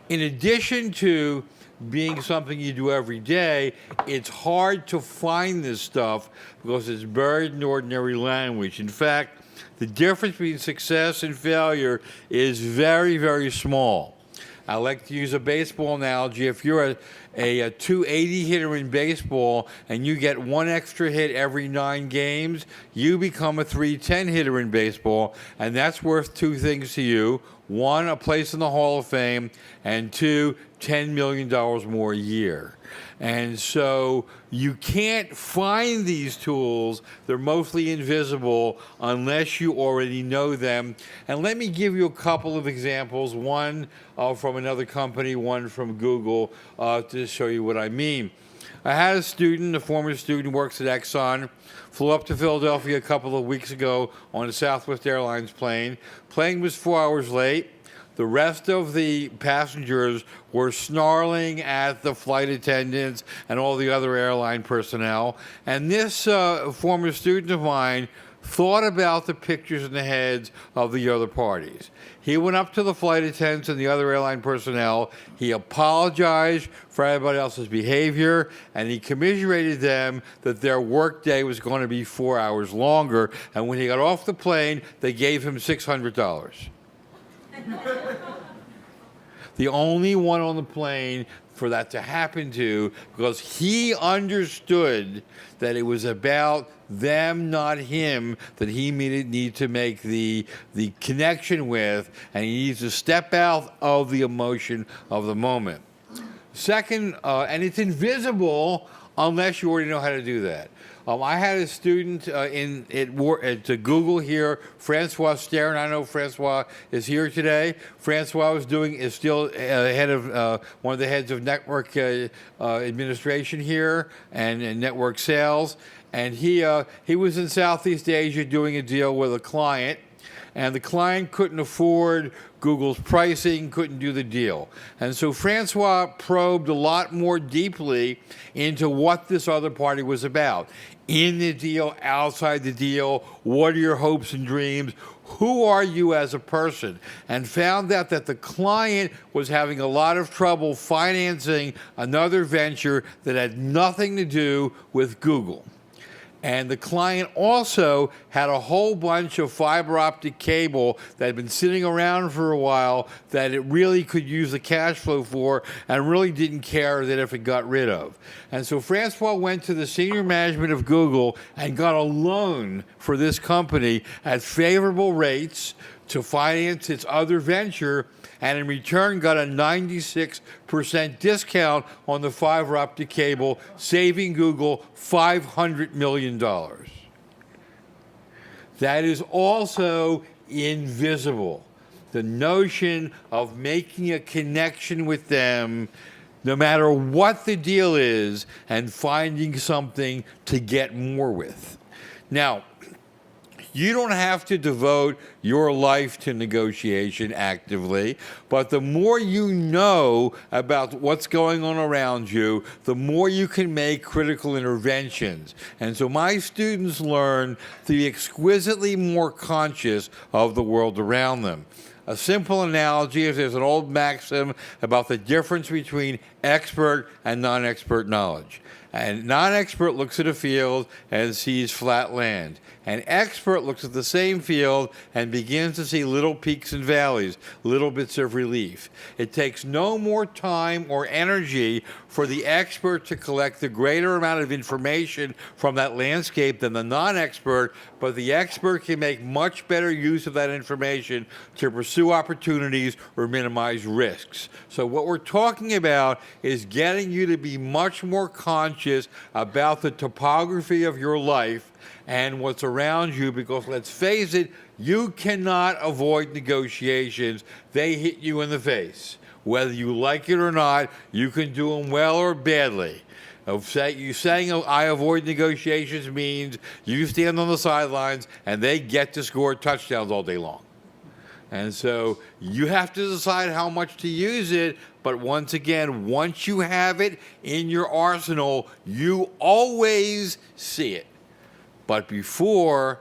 In addition to being something you do every day, it's hard to find this stuff because it's buried in ordinary language. In fact, the difference between success and failure is very, very small. I like to use a baseball analogy. If you're a 280 hitter in baseball and you get one extra hit every 9 games, you become a 310 hitter in baseball, and that's worth 2 things to you. 1, a place in the Hall of Fame, and 2, $10 million more a year. And so you can't find these tools. They're mostly invisible unless you already know them. And let me give you a couple of examples, one from another company, one from Google, to show you what I mean. I had a student, a former student, works at Exxon, flew up to Philadelphia a couple of weeks ago on a Southwest Airlines plane. Plane was 4 hours late. The rest of the passengers were snarling at the flight attendants and all the other airline personnel. And this former student of mine thought about the pictures in the heads of the other parties. He went up to the flight attendants and the other airline personnel. He apologized for everybody else's behavior, and he commiserated them that their workday was going to be 4 hours longer. And when he got off the plane, they gave him $600. The only one on the plane for that to happen to, because he understood that it was about them, not him, that he needed to make the connection with, and he needs to step out of the emotion of the moment. Second, and it's invisible unless you already know how to do that. I had a student at Google here, Francois Stern. I know Francois is here today. Francois is still head of one of the heads of network administration here and network sales. And he was in Southeast Asia doing a deal with a client. And the client couldn't afford Google's pricing, couldn't do the deal. And so Francois probed a lot more deeply into what this other party was about. In the deal, outside the deal, what are your hopes and dreams? Who are you as a person? And found out that the client was having a lot of trouble financing another venture that had nothing to do with Google. And the client also had a whole bunch of fiber optic cable that had been sitting around for a while that it really could use the cash flow for and really didn't care that if it got rid of. And so Francois went to the senior management of Google and got a loan for this company at favorable rates to finance its other venture, and in return got a 96% discount on the fiber optic cable, saving Google $500 million. That is also invisible. The notion of making a connection with them, no matter what the deal is, and finding something to get more with. Now, you don't have to devote your life to negotiation actively, but the more you know about what's going on around you, the more you can make critical interventions. And so my students learn to be exquisitely more conscious of the world around them. A simple analogy is there's an old maxim about the difference between expert and non-expert knowledge. And non-expert looks at a field and sees flat land. An expert looks at the same field and begins to see little peaks and valleys, little bits of relief. It takes no more time or energy for the expert to collect the greater amount of information from that landscape than the non-expert, but the expert can make much better use of that information to pursue opportunities or minimize risks. So what we're talking about is getting you to be much more conscious about the topography of your life and what's around you, because let's face it, you cannot avoid negotiations. They hit you in the face. Whether you like it or not, you can do them well or badly. You saying I avoid negotiations means you stand on the sidelines and they get to score touchdowns all day long. And so you have to decide how much to use it, but once again, once you have it in your arsenal, you always see it. But before,